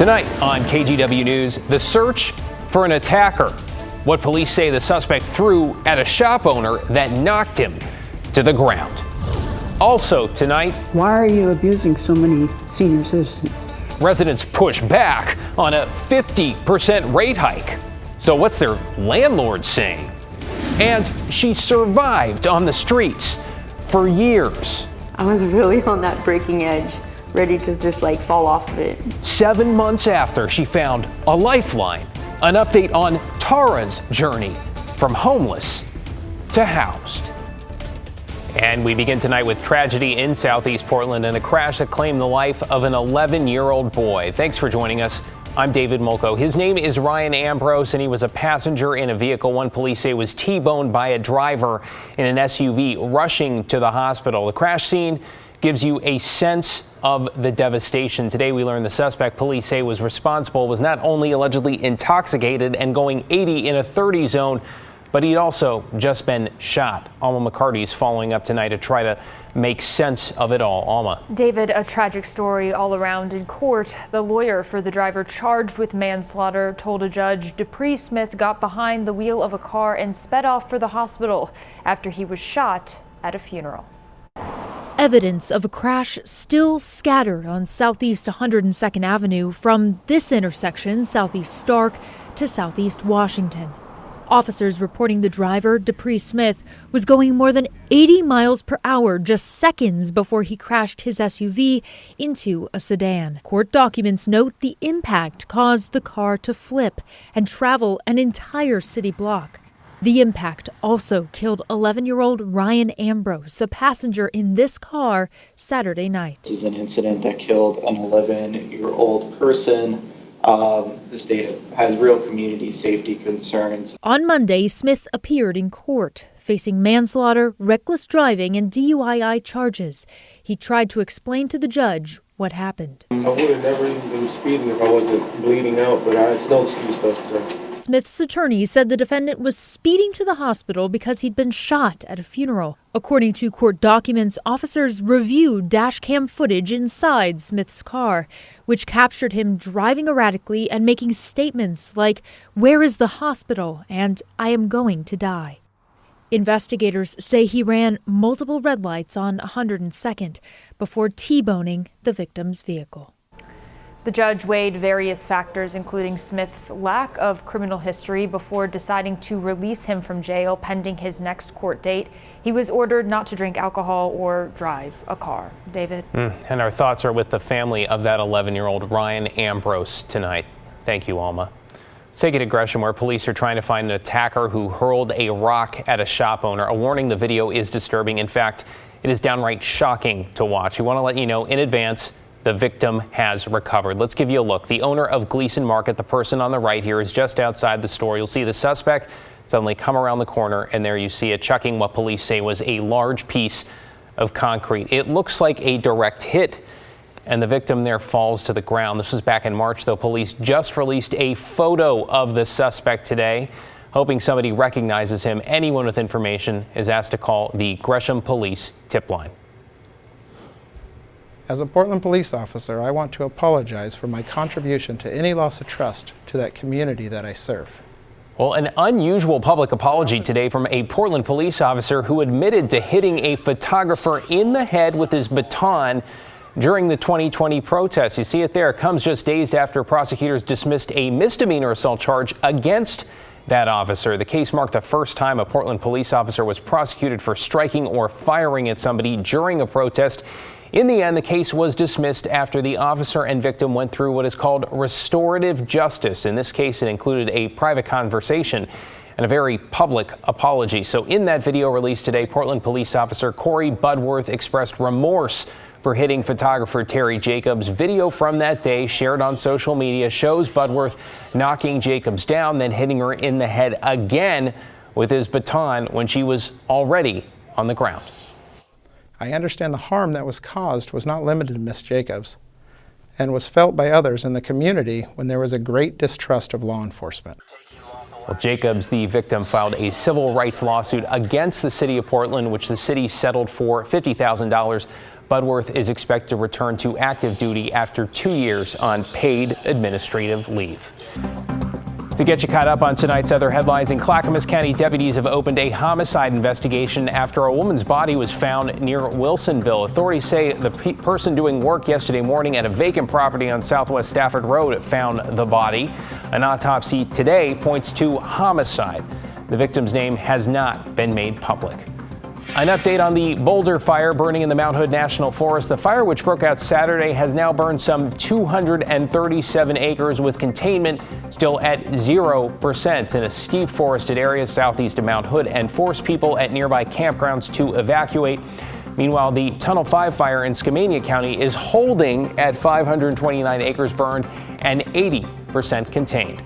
Tonight on KGW News, the search for an attacker. What police say the suspect threw at a shop owner that knocked him to the ground. Also tonight, why are you abusing so many senior citizens? Residents push back on a 50% rate hike. So what's their landlord saying? And she survived on the streets for years. I was really on that breaking edge, ready to just fall off of it. 7 months after she found a lifeline, an update on Tara's journey from homeless to housed. And we begin tonight with tragedy in Southeast Portland and a crash that claimed the life of an 11-year-old boy. Thanks for joining us. I'm David Molko. His name is Ryan Ambrose, and he was a passenger in a vehicle one police say was T-boned by a driver in an SUV rushing to the hospital. The crash scene gives you a sense of the devastation. Today we learned the suspect police say was responsible was not only allegedly intoxicated and going 80 in a 30 zone, but he'd also just been shot. Alma McCarty's following up tonight to try to make sense of it all. Alma. David, a tragic story all around in court. The lawyer for the driver charged with manslaughter told a judge Dupree Smith got behind the wheel of a car and sped off for the hospital after he was shot at a funeral. Evidence of a crash still scattered on Southeast 102nd Avenue from this intersection, Southeast Stark, to Southeast Washington. Officers reporting the driver, Dupree Smith, was going more than 80 miles per hour just seconds before he crashed his SUV into a sedan. Court documents note the impact caused the car to flip and travel an entire city block. The impact also killed 11-year-old Ryan Ambrose, a passenger in this car, Saturday night. This is an incident that killed an 11-year-old person. The state has real community safety concerns. On Monday, Smith appeared in court, facing manslaughter, reckless driving, and DUI charges. He tried to explain to the judge what happened. I would have never even been speeding if I wasn't bleeding out, but I had no excuse today. Smith's attorney said the defendant was speeding to the hospital because he'd been shot at a funeral. According to court documents, officers reviewed dash cam footage inside Smith's car, which captured him driving erratically and making statements like, "Where is the hospital?" and "I am going to die." Investigators say he ran multiple red lights on 102nd before T-boning the victim's vehicle. The judge weighed various factors, including Smith's lack of criminal history, before deciding to release him from jail pending his next court date. He was ordered not to drink alcohol or drive a car. David? And our thoughts are with the family of that 11-year-old Ryan Ambrose tonight. Thank you, Alma. Let's take it to Gresham, where police are trying to find an attacker who hurled a rock at a shop owner. A warning, the video is disturbing. In fact, it is downright shocking to watch. We want to let you know in advance the victim has recovered. Let's give you a look. The owner of Gleason Market, the person on the right here, is just outside the store. You'll see the suspect suddenly come around the corner, and there you see it chucking what police say was a large piece of concrete. It looks like a direct hit, and the victim there falls to the ground. This was back in March, though. Police just released a photo of the suspect today, hoping somebody recognizes him. Anyone with information is asked to call the Gresham Police tip line. As a Portland police officer, I want to apologize for my contribution to any loss of trust to that community that I serve. Well, an unusual public apology today from a Portland police officer who admitted to hitting a photographer in the head with his baton during the 2020 protests. You see it there. It comes just days after prosecutors dismissed a misdemeanor assault charge against that officer. The case marked the first time a Portland police officer was prosecuted for striking or firing at somebody during a protest. In the end, the case was dismissed after the officer and victim went through what is called restorative justice. In this case, it included a private conversation and a very public apology. So in that video released today, Portland police officer Corey Budworth expressed remorse for hitting photographer Terry Jacobs. Video from that day shared on social media shows Budworth knocking Jacobs down, then hitting her in the head again with his baton when she was already on the ground. I understand the harm that was caused was not limited to Miss Jacobs and was felt by others in the community when there was a great distrust of law enforcement. Well, Jacobs, the victim, filed a civil rights lawsuit against the city of Portland, which the city settled for $50,000. Budworth is expected to return to active duty after 2 years on paid administrative leave. To get you caught up on tonight's other headlines, in Clackamas County, deputies have opened a homicide investigation after a woman's body was found near Wilsonville. Authorities say the person doing work yesterday morning at a vacant property on Southwest Stafford Road found the body. An autopsy today points to homicide. The victim's name has not been made public. An update on the Boulder fire burning in the Mount Hood National Forest. The fire, which broke out Saturday, has now burned some 237 acres with containment still at 0% in a steep forested area southeast of Mount Hood and forced people at nearby campgrounds to evacuate. Meanwhile, the Tunnel 5 fire in Skamania County is holding at 529 acres burned and 80% contained.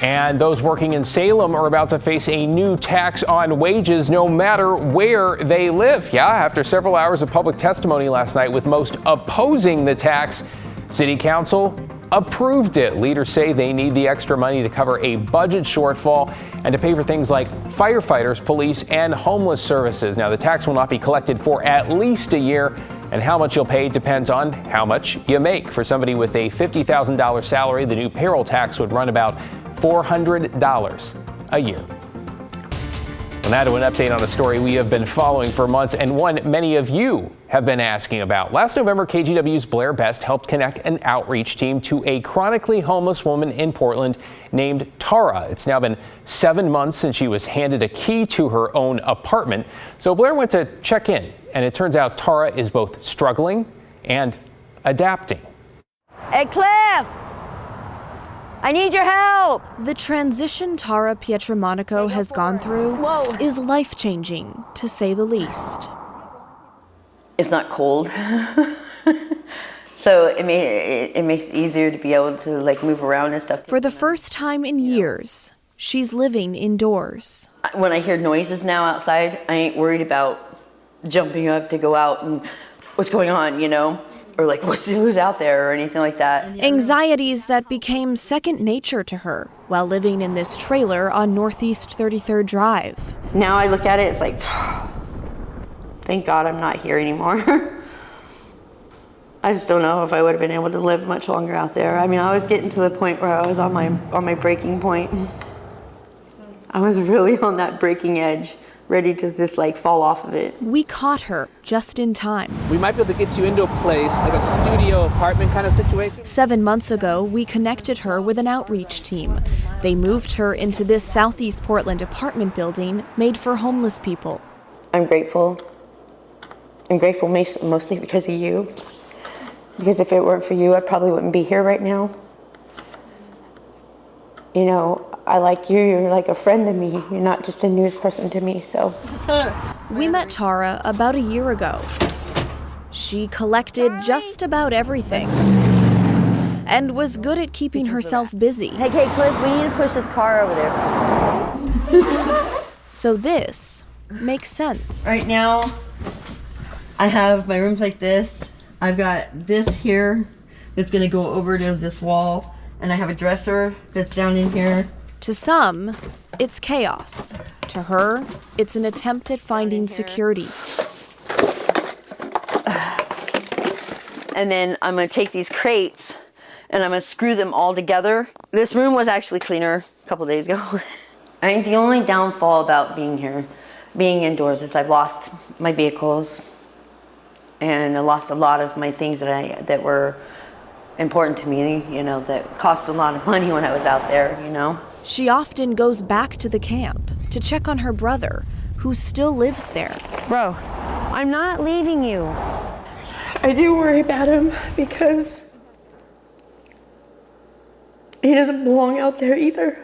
And those working in Salem are about to face a new tax on wages no matter where they live. Yeah, after several hours of public testimony last night with most opposing the tax, City Council approved it. Leaders say they need the extra money to cover a budget shortfall and to pay for things like firefighters, police, and homeless services. Now, the tax will not be collected for at least a year, and how much you'll pay depends on how much you make. For somebody with a $50,000 salary, the new payroll tax would run about $400 a year. Well, now to an update on a story we have been following for months and one many of you have been asking about. Last November, KGW's Blair Best helped connect an outreach team to a chronically homeless woman in Portland named Tara. It's now been 7 months since she was handed a key to her own apartment. So Blair went to check in, and it turns out Tara is both struggling and adapting. Hey, Cliff! I need your help! The transition Tara Pietramonaco has gone through is life-changing, to say the least. It's not cold. So it makes it easier to be able to like move around and stuff. For the first time in years, she's living indoors. When I hear noises now outside, I ain't worried about jumping up to go out and what's going on, you know? Or like who's out there or anything like that. Anxieties that became second nature to her while living in this trailer on Northeast 33rd Drive. Now I look at it, it's like, thank God I'm not here anymore. I just don't know if I would have been able to live much longer out there. I mean, I was getting to the point where I was on my breaking point. I was really on that breaking edge, ready to just like fall off of it. We caught her just in time. We might be able to get you into a place, like a studio apartment kind of situation. 7 months ago, we connected her with an outreach team. They moved her into this Southeast Portland apartment building made for homeless people. I'm grateful. I'm grateful mostly because of you. Because if it weren't for you, I probably wouldn't be here right now. You know, I like you, you're like a friend to me. You're not just a news person to me, so. We met Tara about a year ago. She collected just about everything and was good at keeping herself busy. Hey, Cliff, we need to push this car over there. So this makes sense. Right now, I have my rooms like this. I've got this here that's gonna go over to this wall. And I have a dresser that's down in here. To some, it's chaos. To her, it's an attempt at finding security. And then I'm gonna take these crates and I'm gonna screw them all together. This room was actually cleaner a couple days ago. I think the only downfall about being here, being indoors, is I've lost my vehicles and I lost a lot of my things that were important to me, you know, that cost a lot of money when I was out there, you know. She often goes back to the camp to check on her brother, who still lives there. Bro, I'm not leaving you. I do worry about him because he doesn't belong out there either.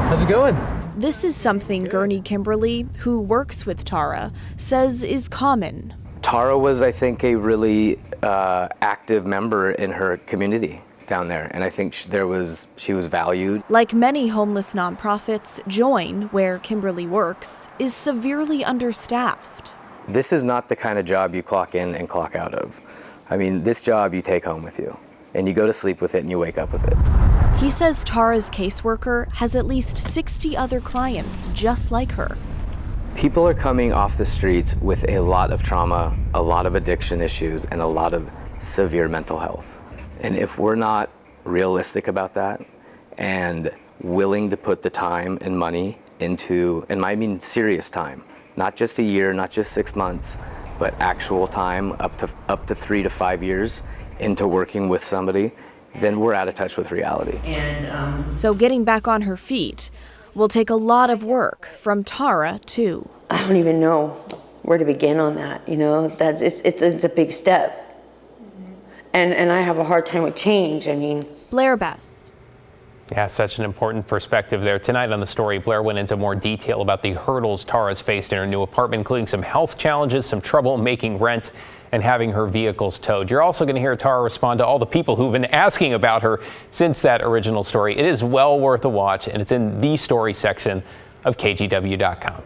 How's it going? This is something Gurney Kimberly, who works with Tara, says is common. Tara was, I think, a really active member in her community down there, and I think she was valued. Like many homeless nonprofits, Join, where Kimberly works, is severely understaffed. This is not the kind of job you clock in and clock out of. I mean, this job you take home with you, and you go to sleep with it and you wake up with it. He says Tara's caseworker has at least 60 other clients just like her. People are coming off the streets with a lot of trauma, a lot of addiction issues, and a lot of severe mental health. And if we're not realistic about that and willing to put the time and money into, and I mean serious time, not just a year, not just 6 months, but actual time up to 3 to 5 years into working with somebody, then we're out of touch with reality. So getting back on her feet will take a lot of work from Tara, too. I don't even know where to begin on that, you know, it's a big step. And I have a hard time with change, I mean. Blair Best. Yeah, such an important perspective there. Tonight on The Story, Blair went into more detail about the hurdles Tara's faced in her new apartment, including some health challenges, some trouble making rent, and having her vehicles towed. You're also going to hear Tara respond to all the people who've been asking about her since that original story. It is well worth a watch, and it's in the story section of KGW.com.